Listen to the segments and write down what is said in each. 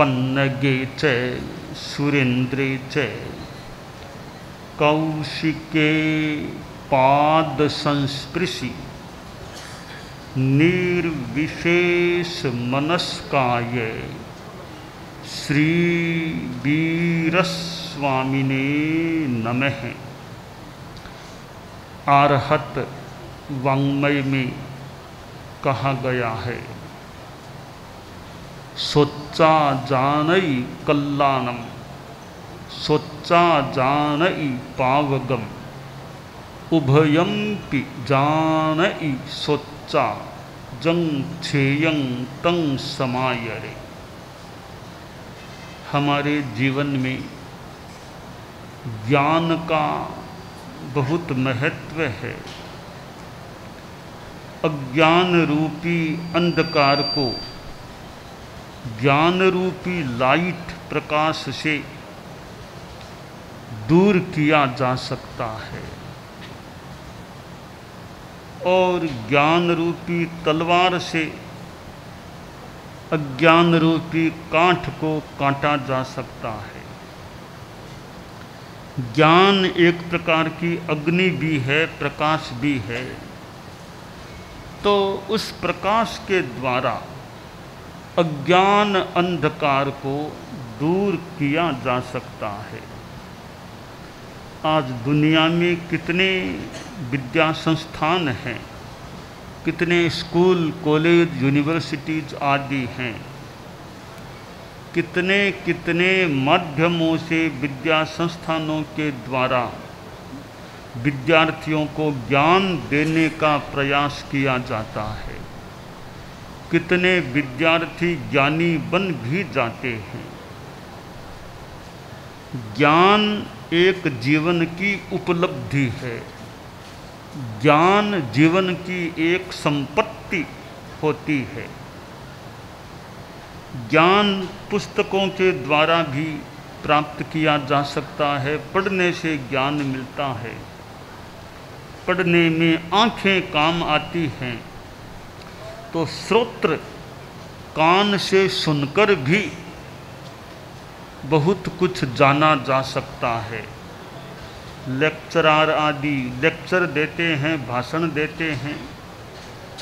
पन्नगे च सुरेन्द्रे च कौशिके पाद संस्पृशि निर्विशेष मनस्काय श्री वीरस्वामिने नमः। आरहत वाङ्मय में कहा गया है, सोच्चा जानई कल्याणम सोच्चा जानई पावगम उभयंपि जानई सोच्चा जंग छेयं तंग समायरे। हमारे जीवन में ज्ञान का बहुत महत्व है। अज्ञान रूपी अंधकार को ज्ञान रूपी लाइट प्रकाश से दूर किया जा सकता है और ज्ञान रूपी तलवार से अज्ञान रूपी कांट को काटा जा सकता है। ज्ञान एक प्रकार की अग्नि भी है, प्रकाश भी है। तो उस प्रकाश के द्वारा अज्ञान अंधकार को दूर किया जा सकता है। आज दुनिया में कितने विद्या संस्थान हैं, कितने स्कूल, कॉलेज, यूनिवर्सिटीज आदि हैं। कितने कितने माध्यमों से विद्या संस्थानों के द्वारा विद्यार्थियों को ज्ञान देने का प्रयास किया जाता है। कितने विद्यार्थी ज्ञानी बन भी जाते हैं। ज्ञान एक जीवन की उपलब्धि है। ज्ञान जीवन की एक संपत्ति होती है। ज्ञान पुस्तकों के द्वारा भी प्राप्त किया जा सकता है। पढ़ने से ज्ञान मिलता है। पढ़ने में आँखें काम आती हैं तो श्रोत्र कान से सुनकर भी बहुत कुछ जाना जा सकता है। लेक्चरार आदि लेक्चर देते हैं, भाषण देते हैं,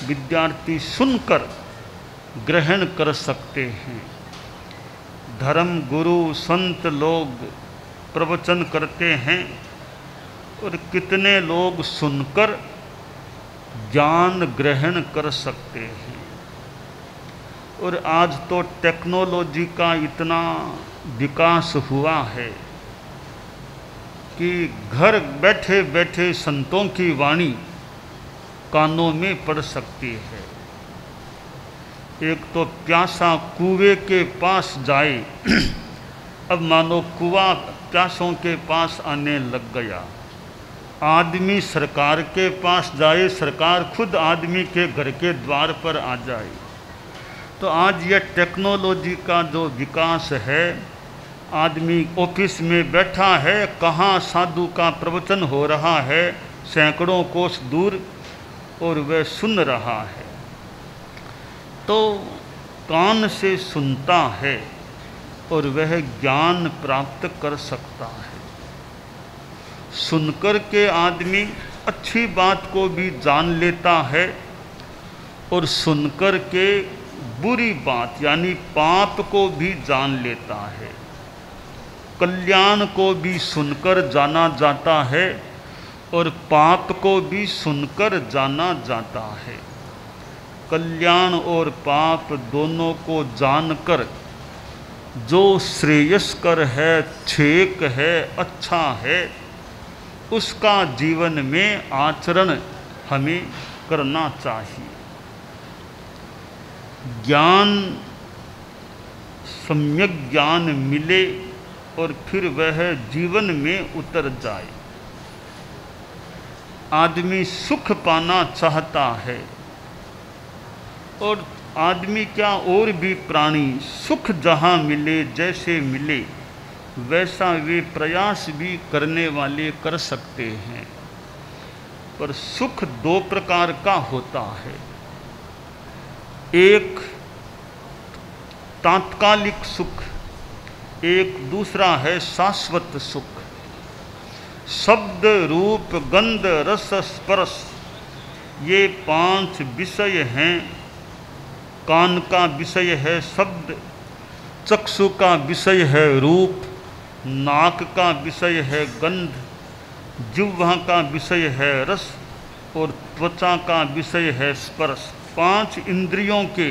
विद्यार्थी सुनकर ग्रहण कर सकते हैं। धर्म गुरु संत लोग प्रवचन करते हैं और कितने लोग सुनकर ज्ञान ग्रहण कर सकते हैं। और आज तो टेक्नोलॉजी का इतना विकास हुआ है कि घर बैठे बैठे संतों की वाणी कानों में पड़ सकती है। एक तो प्यासा कुएं के पास जाए, अब मानो कुआं प्यासों के पास आने लग गया। आदमी सरकार के पास जाए, सरकार खुद आदमी के घर के द्वार पर आ जाए। तो आज यह टेक्नोलॉजी का जो विकास है, आदमी ऑफिस में बैठा है, कहाँ साधु का प्रवचन हो रहा है सैकड़ों कोस दूर, और वह सुन रहा है। तो कान से सुनता है और वह ज्ञान प्राप्त कर सकता है। सुनकर के आदमी अच्छी बात को भी जान लेता है और सुनकर के बुरी बात यानी पाप को भी जान लेता है। कल्याण को भी सुनकर जाना जाता है और पाप को भी सुनकर जाना जाता है। कल्याण और पाप दोनों को जानकर जो श्रेयस्कर है, छेक है, अच्छा है, उसका जीवन में आचरण हमें करना चाहिए। ज्ञान, सम्यक ज्ञान मिले और फिर वह जीवन में उतर जाए। आदमी सुख पाना चाहता है और आदमी क्या और भी प्राणी सुख जहाँ मिले, जैसे मिले वैसा वे प्रयास भी करने वाले कर सकते हैं। पर सुख दो प्रकार का होता है। एक तात्कालिक सुख एक दूसरा है शाश्वत सुख। शब्द रूप गंध रस स्पर्श, ये 5 विषय हैं। कान का विषय है शब्द, चक्षु का विषय है रूप, नाक का विषय है गंध, जिह्वा का विषय है रस और त्वचा का विषय है स्पर्श। 5 इंद्रियों के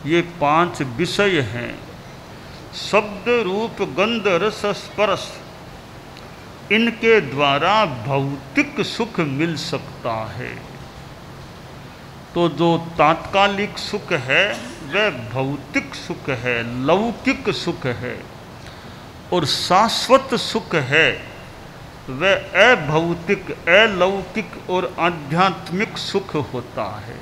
ये 5 विषय हैं। शब्द रूप गंध रस स्पर्श, इनके द्वारा भौतिक सुख मिल सकता है। तो जो तात्कालिक सुख है वह भौतिक सुख है, लौकिक सुख है, और शाश्वत सुख है वह अभौतिक, अलौकिक और आध्यात्मिक सुख होता है।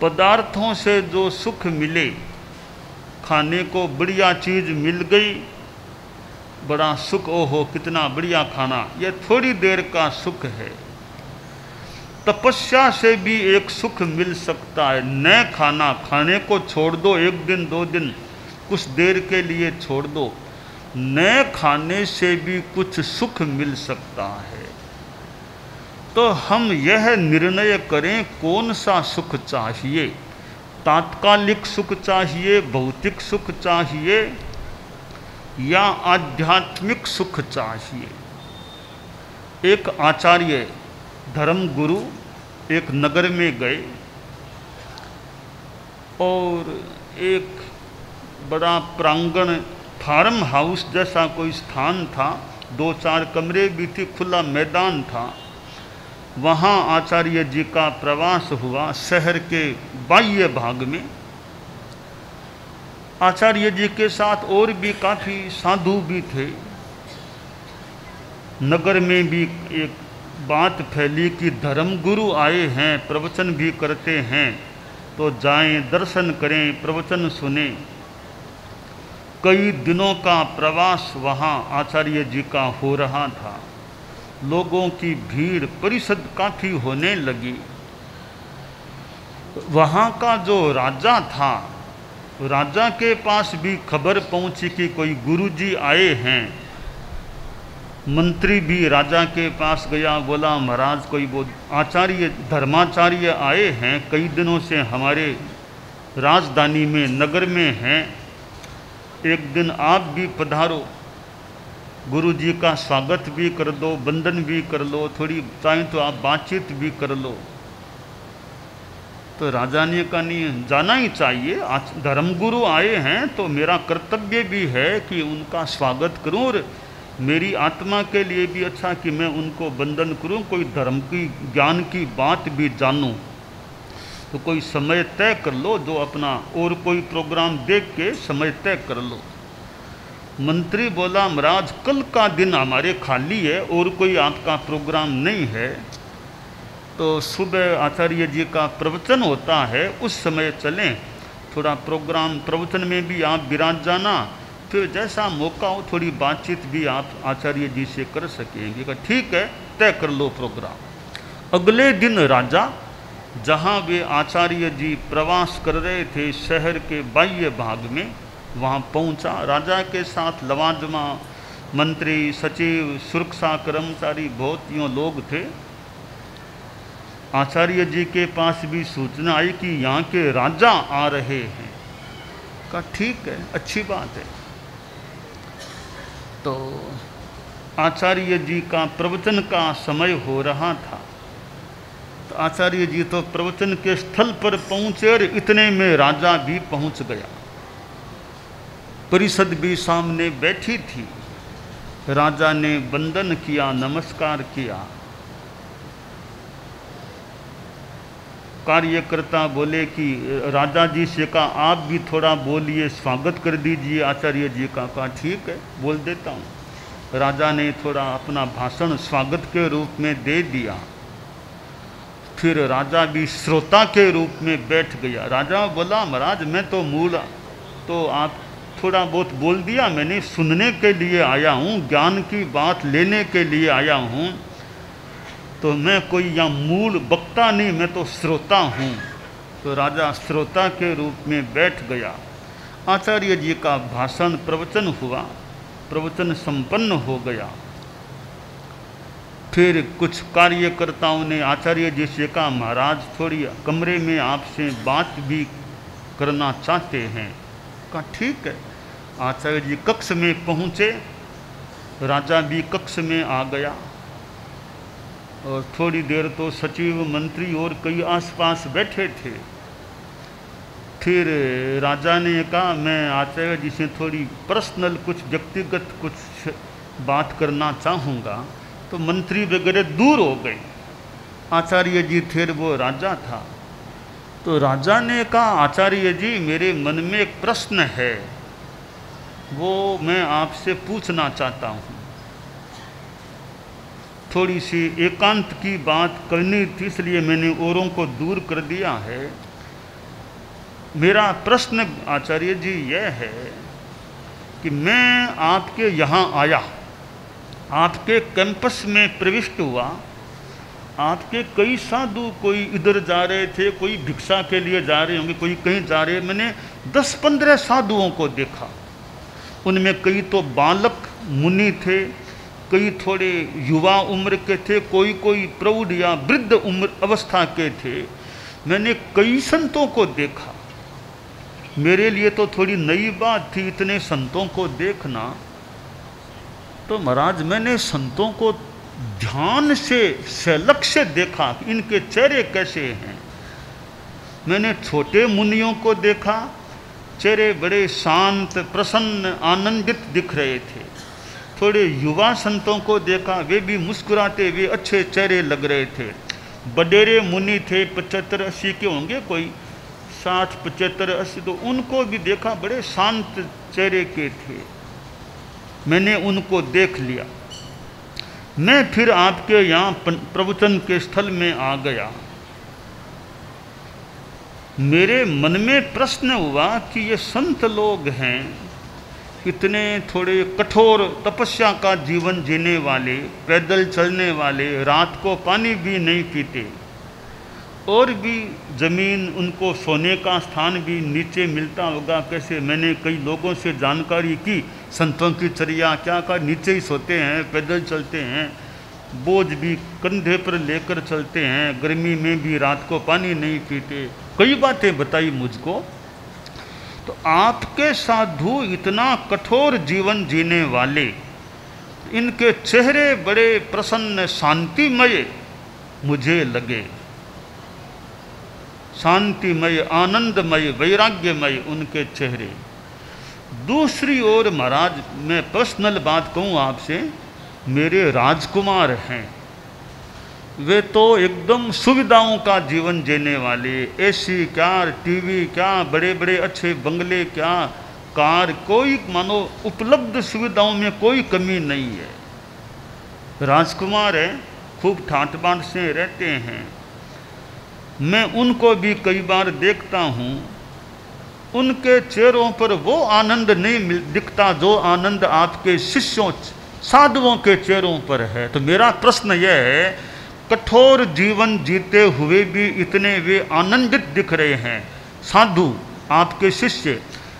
पदार्थों से जो सुख मिले, खाने को बढ़िया चीज़ मिल गई, बड़ा सुख, ओहो कितना बढ़िया खाना, यह थोड़ी देर का सुख है। तपस्या से भी एक सुख मिल सकता है। न खाना, खाने को छोड़ दो, 1 दिन 2 दिन कुछ देर के लिए छोड़ दो, न खाने से भी कुछ सुख मिल सकता है। तो हम यह निर्णय करें कौन सा सुख चाहिए, तात्कालिक सुख चाहिए, भौतिक सुख चाहिए या आध्यात्मिक सुख चाहिए। एक आचार्य धर्म गुरु एक नगर में गए और एक बड़ा प्रांगण, फार्म हाउस जैसा कोई स्थान था, 2-4 कमरे भी थे, खुला मैदान था। वहाँ आचार्य जी का प्रवास हुआ शहर के बाह्य भाग में। आचार्य जी के साथ और भी काफ़ी साधु भी थे। नगर में भी एक बात फैली कि धर्म गुरु आए हैं, प्रवचन भी करते हैं, तो जाएं, दर्शन करें, प्रवचन सुने। कई दिनों का प्रवास वहाँ आचार्य जी का हो रहा था। लोगों की भीड़, परिषद काफ़ी होने लगी। वहाँ का जो राजा था, राजा के पास भी खबर पहुंची कि कोई गुरुजी आए हैं। मंत्री भी राजा के पास गया, बोला महाराज कोई वो आचार्य धर्माचार्य आए हैं, कई दिनों से हमारे राजधानी में नगर में हैं, एक दिन आप भी पधारो, गुरुजी का स्वागत भी कर दो, वंदन भी कर लो, थोड़ी चाहे तो आप बातचीत भी कर लो। तो राजा ने कहा नहीं, जाना ही चाहिए, धर्मगुरु आए हैं तो मेरा कर्तव्य भी है कि उनका स्वागत करूं, और मेरी आत्मा के लिए भी अच्छा कि मैं उनको वंदन करूं, कोई धर्म की ज्ञान की बात भी जानूं। तो कोई समय तय कर लो, जो अपना और कोई प्रोग्राम देख के समय तय कर लो। मंत्री बोला महाराज कल का दिन हमारे खाली है और कोई आपका प्रोग्राम नहीं है, तो सुबह आचार्य जी का प्रवचन होता है, उस समय चलें, थोड़ा प्रोग्राम प्रवचन में भी आप विराज जाना, फिर जैसा मौका हो थोड़ी बातचीत भी आप आचार्य जी से कर सकेंगे। कहा ठीक है, तय कर लो प्रोग्राम। अगले दिन राजा, जहाँ वे आचार्य जी प्रवास कर रहे थे शहर के बाह्य भाग में, वहाँ पहुँचा। राजा के साथ लवाजमा, मंत्री, सचिव, सुरक्षा कर्मचारी, बहुत यूँ लोग थे। आचार्य जी के पास भी सूचना आई कि यहाँ के राजा आ रहे हैं। कहा ठीक है, अच्छी बात है। तो आचार्य जी का प्रवचन का समय हो रहा था, तो आचार्य जी तो प्रवचन के स्थल पर पहुँचे और इतने में राजा भी पहुँच गया। परिषद भी सामने बैठी थी। राजा ने वंदन किया, नमस्कार किया। कार्यकर्ता बोले कि राजा जी से कहा आप भी थोड़ा बोलिए, स्वागत कर दीजिए आचार्य जी का। कहा ठीक है, बोल देता हूँ। राजा ने थोड़ा अपना भाषण स्वागत के रूप में दे दिया। फिर राजा भी श्रोता के रूप में बैठ गया। राजा बोला महाराज मैं तो आप थोड़ा बहुत बोल दिया, मैंने सुनने के लिए आया हूँ, ज्ञान की बात लेने के लिए आया हूँ, तो मैं कोई यहाँ मूल वक्ता नहीं, मैं तो श्रोता हूँ। तो राजा श्रोता के रूप में बैठ गया। आचार्य जी का भाषण प्रवचन हुआ, प्रवचन संपन्न हो गया। फिर कुछ कार्यकर्ताओं ने आचार्य जी से कहा, महाराज थोड़ी कमरे में आपसे बात भी करना चाहते हैं। कहा ठीक है। आचार्य जी कक्ष में पहुँचे, राजा भी कक्ष में आ गया और थोड़ी देर तो सचिव, मंत्री और कई आसपास बैठे थे। फिर राजा ने कहा, मैं आचार्य जी से थोड़ी पर्सनल, कुछ व्यक्तिगत कुछ बात करना चाहूँगा। तो मंत्री वगैरह दूर हो गए। आचार्य जी फिर वो राजा था, तो राजा ने कहा, आचार्य जी मेरे मन में एक प्रश्न है, वो मैं आपसे पूछना चाहता हूँ। थोड़ी सी एकांत की बात करनी थी, इसलिए मैंने औरों को दूर कर दिया है। मेरा प्रश्न आचार्य जी यह है कि मैं आपके यहाँ आया, आपके कैंपस में प्रविष्ट हुआ। आपके कई साधु, कोई इधर जा रहे थे, कोई भिक्षा के लिए जा रहे होंगे, कोई कहीं जा रहे। मैंने 10-15 साधुओं को देखा। उनमें कई तो बालक मुनि थे, कई थोड़े युवा उम्र के थे, कोई प्रौढ़ या वृद्ध उम्र अवस्था के थे। मैंने कई संतों को देखा। मेरे लिए तो थोड़ी नई बात थी इतने संतों को देखना। तो महाराज मैंने संतों को ध्यान से सलक्ष से देखा कि इनके चेहरे कैसे हैं। मैंने छोटे मुनियों को देखा, चेहरे बड़े शांत, प्रसन्न, आनंदित दिख रहे थे। थोड़े युवा संतों को देखा, वे भी मुस्कुराते हुए अच्छे चेहरे लग रहे थे। बडेरे मुनि थे, 75-80 के होंगे, कोई 60-75-80, तो उनको भी देखा, बड़े शांत चेहरे के थे। मैंने उनको देख लिया। मैं फिर आपके यहाँ प्रवचन के स्थल में आ गया। मेरे मन में प्रश्न हुआ कि ये संत लोग हैं, इतने थोड़े कठोर तपस्या का जीवन जीने वाले, पैदल चलने वाले, रात को पानी भी नहीं पीते, और भी ज़मीन उनको सोने का स्थान भी नीचे मिलता होगा कैसे। मैंने कई लोगों से जानकारी की, संतों की चर्या क्या का नीचे ही सोते हैं, पैदल चलते हैं, बोझ भी कंधे पर लेकर चलते हैं, गर्मी में भी रात को पानी नहीं पीते, कई बातें बताई मुझको। तो आपके साधु इतना कठोर जीवन जीने वाले, इनके चेहरे बड़े प्रसन्न, शांतिमय मुझे लगे, शांतिमय, आनंदमय, वैराग्यमय उनके चेहरे। दूसरी ओर महाराज मैं पर्सनल बात कहूँ आपसे, मेरे राजकुमार हैं, वे तो एकदम सुविधाओं का जीवन जीने वाले, एसी क्या, टीवी क्या, बड़े बड़े अच्छे बंगले क्या, कार, कोई मानो उपलब्ध सुविधाओं में कोई कमी नहीं है। राजकुमार हैं, खूब ठाट बाट से रहते हैं। मैं उनको भी कई बार देखता हूँ, उनके चेहरों पर वो आनंद नहीं दिखता जो आनंद आपके शिष्यों, साधुओं के चेहरों पर है। तो मेरा प्रश्न यह है, कठोर जीवन जीते हुए भी इतने वे आनंदित दिख रहे हैं साधु, आपके शिष्य,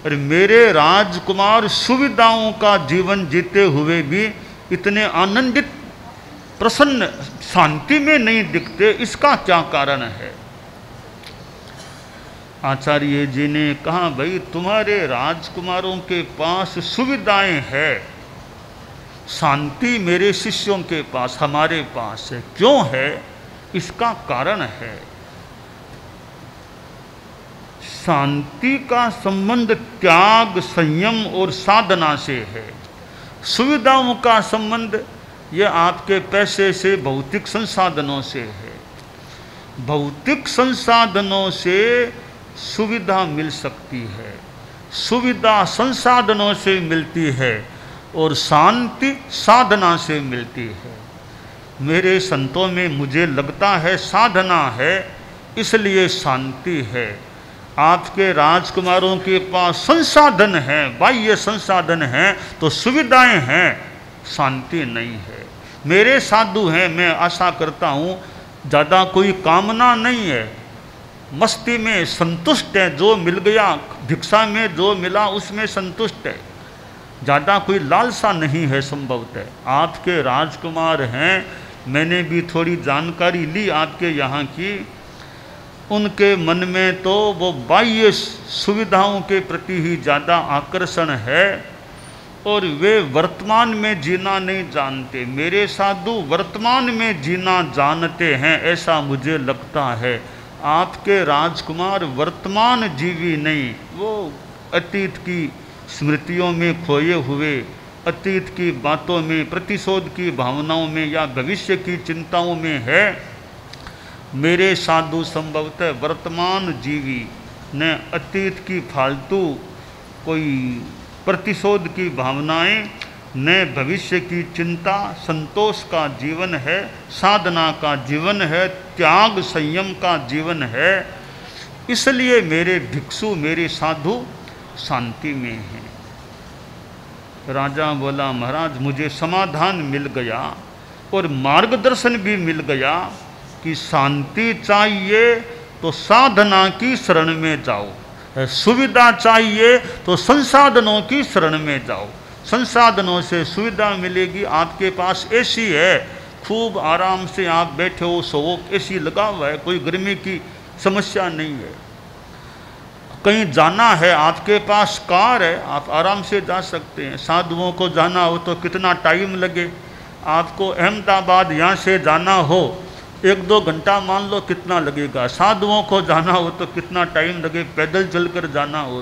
और मेरे राजकुमार सुविधाओं का जीवन जीते हुए भी इतने आनंदित, प्रसन्न, शांति में नहीं दिखते, इसका क्या कारण है? आचार्य जी ने कहा, भाई तुम्हारे राजकुमारों के पास सुविधाएं हैं, शांति मेरे शिष्यों के पास, हमारे पास है। क्यों है? इसका कारण है, शांति का संबंध त्याग, संयम और साधना से है। सुविधाओं का संबंध यह आपके पैसे से, भौतिक संसाधनों से है। भौतिक संसाधनों से सुविधा मिल सकती है, सुविधा संसाधनों से मिलती है, और शांति साधना से मिलती है। मेरे संतों में मुझे लगता है साधना है, इसलिए शांति है। आपके राजकुमारों के पास संसाधन हैं, बाह्य संसाधन हैं, तो सुविधाएं हैं, शांति नहीं है। मेरे साधु हैं, मैं आशा करता हूँ ज़्यादा कोई कामना नहीं है, मस्ती में संतुष्ट है, जो मिल गया भिक्षा में जो मिला उसमें संतुष्ट है, ज़्यादा कोई लालसा नहीं है। संभवतः आपके राजकुमार हैं, मैंने भी थोड़ी जानकारी ली आपके यहाँ की, उनके मन में तो वो बाह्य सुविधाओं के प्रति ही ज़्यादा आकर्षण है और वे वर्तमान में जीना नहीं जानते। मेरे साधु वर्तमान में जीना जानते हैं, ऐसा मुझे लगता है। आपके राजकुमार वर्तमान जीवी नहीं, वो अतीत की स्मृतियों में खोए हुए, अतीत की बातों में, प्रतिशोध की भावनाओं में या भविष्य की चिंताओं में है। मेरे साधु संभवतः वर्तमान जीवी ने अतीत की फालतू कोई प्रतिशोध की भावनाएं, न भविष्य की चिंता, संतोष का जीवन है, साधना का जीवन है, त्याग संयम का जीवन है। इसलिए मेरे भिक्षु, मेरे साधु शांति में हैं। राजा बोला, महाराज मुझे समाधान मिल गया और मार्गदर्शन भी मिल गया कि शांति चाहिए तो साधना की शरण में जाओ, सुविधा चाहिए तो संसाधनों की शरण में जाओ। संसाधनों से सुविधा मिलेगी, आपके पास एसी है, खूब आराम से आप बैठे हो, सो एसी लगा हुआ है, कोई गर्मी की समस्या नहीं है। कहीं जाना है, आपके पास कार है, आप आराम से जा सकते हैं। साधुओं को जाना हो तो कितना टाइम लगे, आपको अहमदाबाद यहाँ से जाना हो 1-2 घंटा मान लो कितना लगेगा, साधुओं को जाना हो तो कितना टाइम लगे, पैदल चलकर जाना हो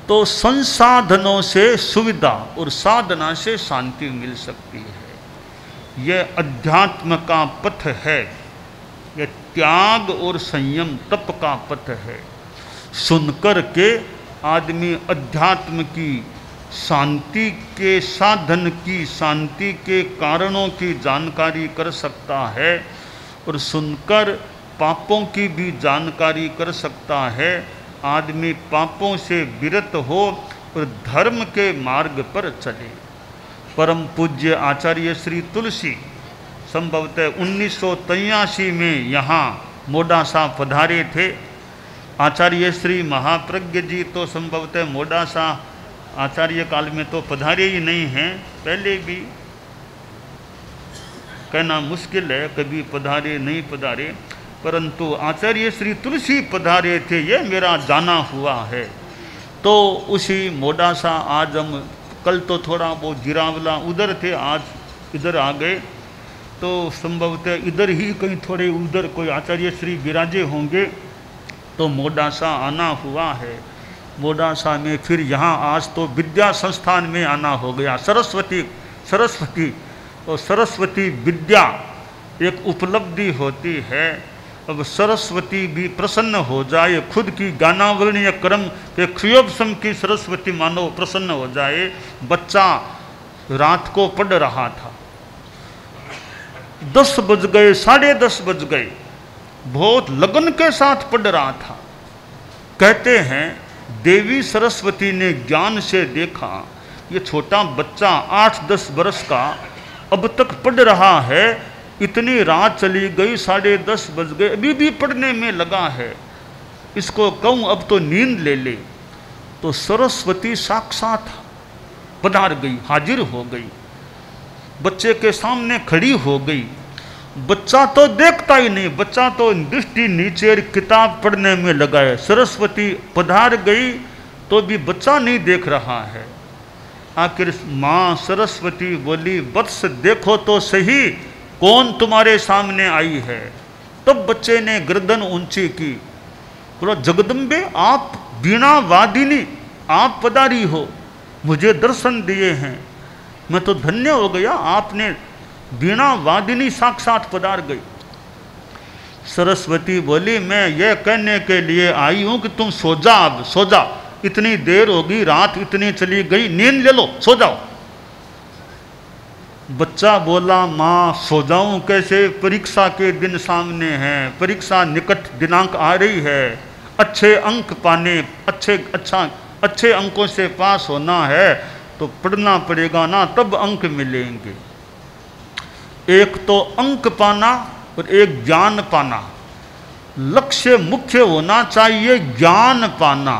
तो संसाधनों से सुविधा और साधना से शांति मिल सकती है। यह अध्यात्म का पथ है, यह त्याग और संयम तप का पथ है। सुनकर के आदमी अध्यात्म की शांति के साधन की, शांति के कारणों की जानकारी कर सकता है और सुनकर पापों की भी जानकारी कर सकता है। आदमी पापों से विरत हो और धर्म के मार्ग पर चले। परम पूज्य आचार्य श्री तुलसी संभवतः 1983 में यहाँ मोडासा पधारे थे। आचार्य श्री महाप्रज्ञ जी तो संभवतः मोडासा आचार्य काल में तो पधारे ही नहीं हैं, पहले भी कहना मुश्किल है कभी पधारे नहीं पधारे, परंतु आचार्य श्री तुलसी पधारे थे, ये मेरा जाना हुआ है। तो उसी मोडासा आज हम, कल तो थोड़ा वो जिरावला उधर थे, आज इधर आ गए, तो संभवतः इधर ही कहीं थोड़े उधर कोई आचार्य श्री विराजे होंगे, तो मोडासा आना हुआ है। मोडासा में फिर यहाँ आज तो विद्या संस्थान में आना हो गया। सरस्वती और सरस्वती विद्या एक उपलब्धि होती है। अब सरस्वती भी प्रसन्न हो जाए, खुद की गानावर्णीय क्रम के क्षयोपशम की सरस्वती मानो प्रसन्न हो जाए। बच्चा रात को पढ़ रहा था, 10 बज गए, 10:30 बज गए, बहुत लगन के साथ पढ़ रहा था। कहते हैं देवी सरस्वती ने ज्ञान से देखा, ये छोटा बच्चा 8-10 वर्ष का अब तक पढ़ रहा है, इतनी रात चली गई, 10:30 बज गए, अभी भी पढ़ने में लगा है, इसको कहूँ अब तो नींद ले ले। तो सरस्वती साक्षात पधार गई, हाजिर हो गई, बच्चे के सामने खड़ी हो गई। बच्चा तो देखता ही नहीं, बच्चा तो दृष्टि नीचे किताब पढ़ने में लगा है। सरस्वती पधार गई तो भी बच्चा नहीं देख रहा है। आखिर माँ सरस्वती बोली, वत्स देखो तो सही कौन तुम्हारे सामने आई है। तब बच्चे ने गर्दन ऊंची की, बोला जगदम्बे आप वीणा वादिनी, आप पधारी हो, मुझे दर्शन दिए हैं, मैं तो धन्य हो गया, आपने वीणा वादिनी साक्षात पधार गई। सरस्वती बोली, मैं यह कहने के लिए आई हूं कि तुम सो जा, अब सो जा, इतनी देर होगी, रात इतनी चली गई, नींद ले लो, सो जाओ। बच्चा बोला, माँ सो जाऊं कैसे, परीक्षा के दिन सामने हैं, परीक्षा निकट दिनांक आ रही है, अच्छे अंक पाने, अच्छे अंकों से पास होना है तो पढ़ना पड़ेगा ना, तब अंक मिलेंगे। एक तो अंक पाना और एक ज्ञान पाना, लक्ष्य मुख्य होना चाहिए ज्ञान पाना,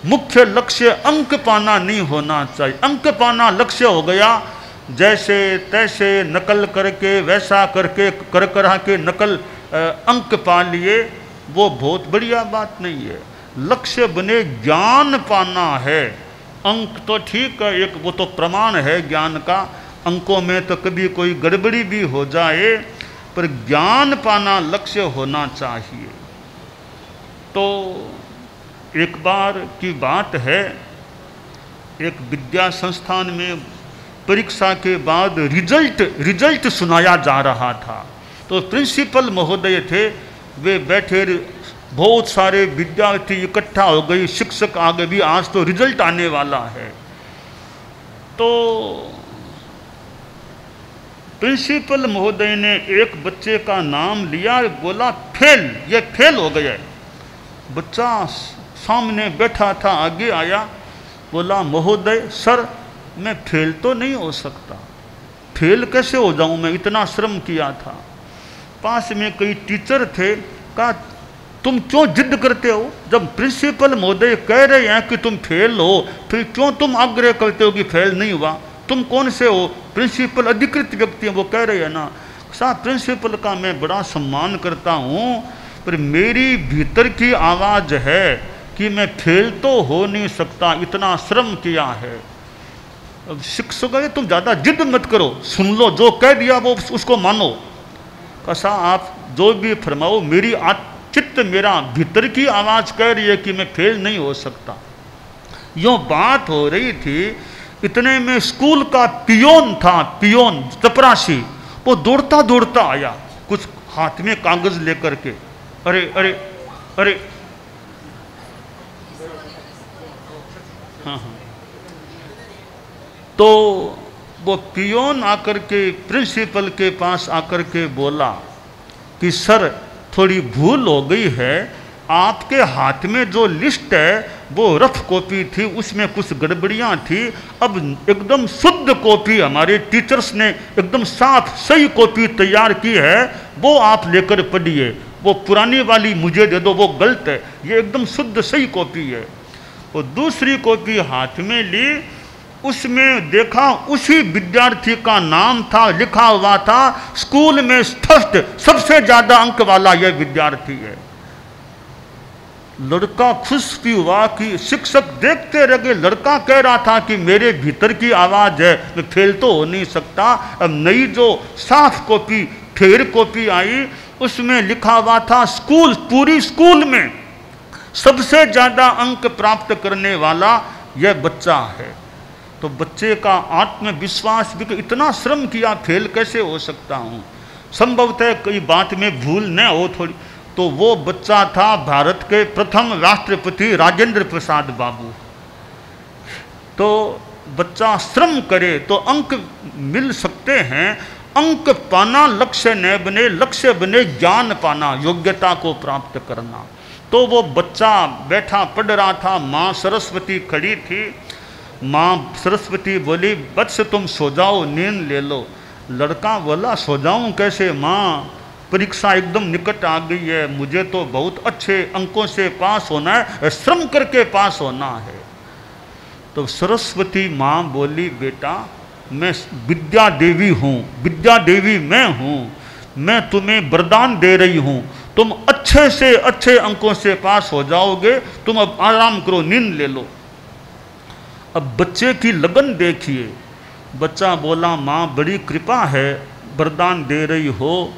मुख्य लक्ष्य अंक पाना नहीं होना चाहिए। अंक पाना लक्ष्य हो गया, जैसे तैसे नकल करके वैसा करके कर करा के नकल अंक पा लिए, वो बहुत बढ़िया बात नहीं है। लक्ष्य बने ज्ञान पाना है। अंक तो ठीक है, एक वो तो प्रमाण है ज्ञान का, अंकों में तो कभी कोई गड़बड़ी भी हो जाए, पर ज्ञान पाना लक्ष्य होना चाहिए। तो एक बार की बात है, एक विद्या संस्थान में परीक्षा के बाद रिजल्ट सुनाया जा रहा था। तो प्रिंसिपल महोदय थे, वे बैठे, बहुत सारे विद्यार्थी इकट्ठा हो गई, शिक्षक आ गए भी, आज तो रिजल्ट आने वाला है। तो प्रिंसिपल महोदय ने एक बच्चे का नाम लिया, बोला फेल, ये फेल हो गया। बच्चा सामने बैठा था, आगे आया, बोला महोदय सर मैं फेल तो नहीं हो सकता। फेल कैसे हो जाऊं, मैं इतना श्रम किया था। पास में कई टीचर थे, कहा तुम क्यों जिद करते हो, जब प्रिंसिपल महोदय कह रहे हैं कि तुम फेल हो, फिर क्यों तुम आग्रह करते हो कि फेल नहीं हुआ, तुम कौन से हो, प्रिंसिपल अधिकृत व्यक्ति हैं, वो कह रहे हैं ना। साहब प्रिंसिपल का मैं बड़ा सम्मान करता हूँ, पर मेरी भीतर की आवाज़ है कि मैं फेल तो हो नहीं सकता, इतना श्रम किया है। अब शिक्षक है, तुम ज़्यादा जिद मत करो, सुन लो, जो कह दिया वो उसको मानो। कसा आप जो भी फरमाओ, मेरी चित्त, मेरा भीतर की आवाज़ कह रही है कि मैं फेल नहीं हो सकता। यूँ बात हो रही थी, इतने में स्कूल का पियोन था, पियोन चपरासी, वो दौड़ता दौड़ता आया, कुछ हाथ में कागज लेकर के। अरे अरे अरे, हाँ हाँ। तो वो पियोन आकर के प्रिंसिपल के पास आकर के बोला कि सर थोड़ी भूल हो गई है, आपके हाथ में जो लिस्ट है वो रफ कॉपी थी, उसमें कुछ गड़बड़ियाँ थी, अब एकदम शुद्ध कॉपी हमारे टीचर्स ने एकदम साफ सही कॉपी तैयार की है, वो आप लेकर पढ़िए, वो पुरानी वाली मुझे दे दो, वो गलत है, ये एकदम शुद्ध सही कॉपी है। वो दूसरी कॉपी हाथ में ली, उसमें देखा उसी विद्यार्थी का नाम था, लिखा हुआ था स्कूल में फर्स्ट, सबसे ज़्यादा अंक वाला यह विद्यार्थी है। लड़का खुश भी हुआ कि शिक्षक देखते रह गए, लड़का कह रहा था कि मेरे भीतर की आवाज़ है, मैं फेल तो हो नहीं सकता। अब नई जो साफ कॉपी, फेर कॉपी आई, उसमें लिखा हुआ था स्कूल, पूरी स्कूल में सबसे ज़्यादा अंक प्राप्त करने वाला यह बच्चा है। तो बच्चे का आत्मविश्वास भी, इतना श्रम किया, फेल कैसे हो सकता हूँ, संभवतः कई बात में भूल न हो थोड़ी। तो वो बच्चा था भारत के प्रथम राष्ट्रपति राजेंद्र प्रसाद बाबू। तो बच्चा श्रम करे तो अंक मिल सकते हैं। अंक पाना लक्ष्य न बने, लक्ष्य बने ज्ञान पाना, योग्यता को प्राप्त करना। तो वो बच्चा बैठा पढ़ रहा था, माँ सरस्वती खड़ी थी। माँ सरस्वती बोली बच्चे तुम सो जाओ, नींद ले लो। लड़का बोला सो जाऊँ कैसे माँ, परीक्षा एकदम निकट आ गई है, मुझे तो बहुत अच्छे अंकों से पास होना है, श्रम करके पास होना है। तो सरस्वती माँ बोली बेटा मैं विद्या देवी हूँ, विद्या देवी मैं हूँ, मैं तुम्हें वरदान दे रही हूँ, तुम अच्छे से अच्छे अंकों से पास हो जाओगे, तुम अब आराम करो, नींद ले लो। अब बच्चे की लगन देखिए। बच्चा बोला माँ बड़ी कृपा है, वरदान दे रही हो,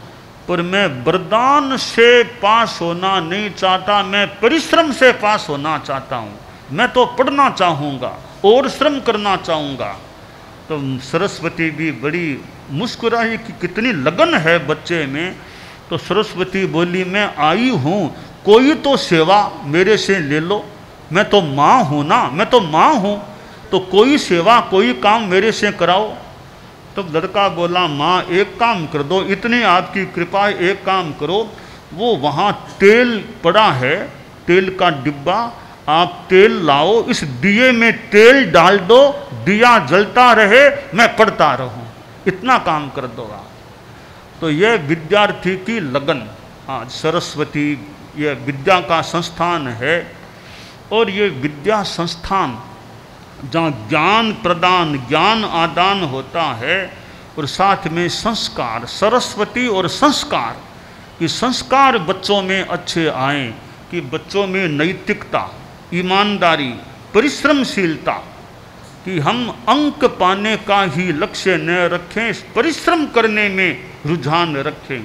पर मैं वरदान से पास होना नहीं चाहता, मैं परिश्रम से पास होना चाहता हूँ। मैं तो पढ़ना चाहूँगा और श्रम करना चाहूँगा। तो सरस्वती भी बड़ी मुस्कुराई कि कितनी लगन है बच्चे में। तो सरस्वती बोली मैं आई हूँ, कोई तो सेवा मेरे से ले लो, मैं तो माँ हूँ ना, मैं तो माँ हूँ, तो कोई सेवा कोई काम मेरे से कराओ। तो लड़का बोला माँ एक काम कर दो, इतनी आपकी कृपा, एक काम करो, वो वहाँ तेल पड़ा है, तेल का डिब्बा, आप तेल लाओ, इस दिए में तेल डाल दो, दिया जलता रहे, मैं पढ़ता रहूं, इतना काम कर दो आप। तो यह विद्यार्थी की लगन। हाँ सरस्वती ये विद्या का संस्थान है। और ये विद्या संस्थान जहाँ ज्ञान प्रदान, ज्ञान आदान होता है, और साथ में संस्कार, सरस्वती और संस्कार, कि संस्कार बच्चों में अच्छे आएँ, कि बच्चों में नैतिकता, ईमानदारी, परिश्रमशीलता, कि हम अंक पाने का ही लक्ष्य न रखें, परिश्रम करने में रुझान रखें।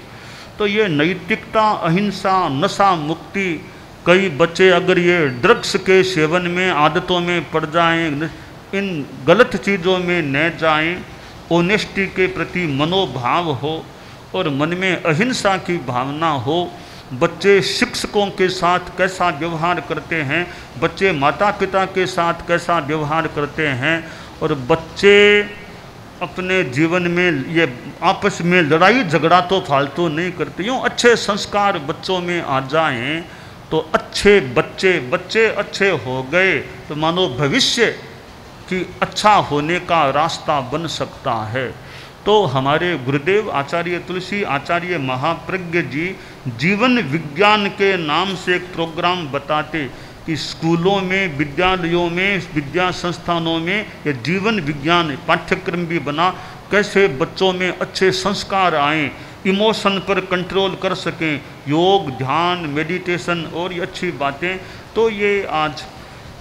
तो ये नैतिकता, अहिंसा, नशा मुक्ति, कई बच्चे अगर ये ड्रग्स के सेवन में, आदतों में पड़ जाएं, इन गलत चीज़ों में न जाएं, ऑनेस्टी के प्रति मनोभाव हो और मन में अहिंसा की भावना हो। बच्चे शिक्षकों के साथ कैसा व्यवहार करते हैं, बच्चे माता पिता के साथ कैसा व्यवहार करते हैं, और बच्चे अपने जीवन में ये आपस में लड़ाई झगड़ा तो फालतू नहीं करते। यूँ अच्छे संस्कार बच्चों में आ जाएं तो अच्छे बच्चे अच्छे हो गए तो मानो भविष्य की अच्छा होने का रास्ता बन सकता है। तो हमारे गुरुदेव आचार्य तुलसी आचार्य महाप्रज्ञ जी जीवन विज्ञान के नाम से एक प्रोग्राम बताते कि स्कूलों में, विद्यालयों में, विद्या संस्थानों में ये जीवन विज्ञान पाठ्यक्रम भी बना, कैसे बच्चों में अच्छे संस्कार आएँ, इमोशन पर कंट्रोल कर सकें, योग, ध्यान, मेडिटेशन और ये अच्छी बातें। तो ये आज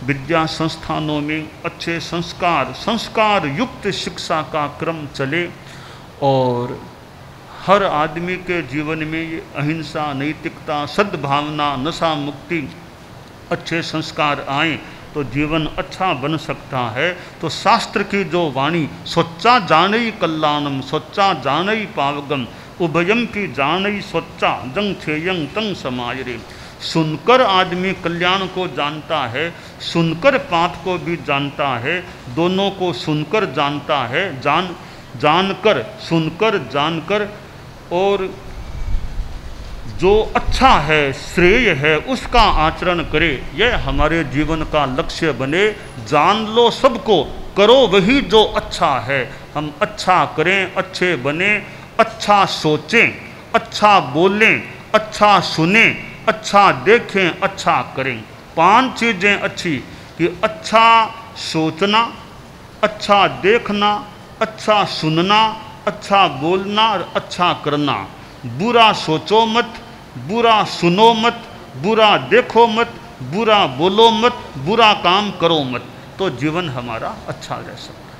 विद्या संस्थानों में अच्छे संस्कार युक्त शिक्षा का क्रम चले और हर आदमी के जीवन में ये अहिंसा, नैतिकता, सद्भावना, नशा मुक्ति, अच्छे संस्कार आएँ तो जीवन अच्छा बन सकता है। तो शास्त्र की जो वाणी सोचा जानई कल्याणम, सोचा जानई पावगम, उभयम की जानई सोचा जंग छेयंग तंग समायरे। सुनकर आदमी कल्याण को जानता है, सुनकर पाप को भी जानता है, दोनों को सुनकर जानता है, जानकर, सुनकर, जानकर, और जो अच्छा है, श्रेय है, उसका आचरण करे, यह हमारे जीवन का लक्ष्य बने। जान लो सबको, करो वही जो अच्छा है। हम अच्छा करें, अच्छे बने, अच्छा सोचें, अच्छा बोलें, अच्छा सुने, अच्छा देखें, अच्छा करें। 5 चीज़ें अच्छी, कि अच्छा सोचना, अच्छा देखना, अच्छा सुनना, अच्छा बोलना और अच्छा करना। बुरा सोचो मत, बुरा सुनो मत, बुरा देखो मत, बुरा बोलो मत, बुरा काम करो मत, तो जीवन हमारा अच्छा रह सकता है।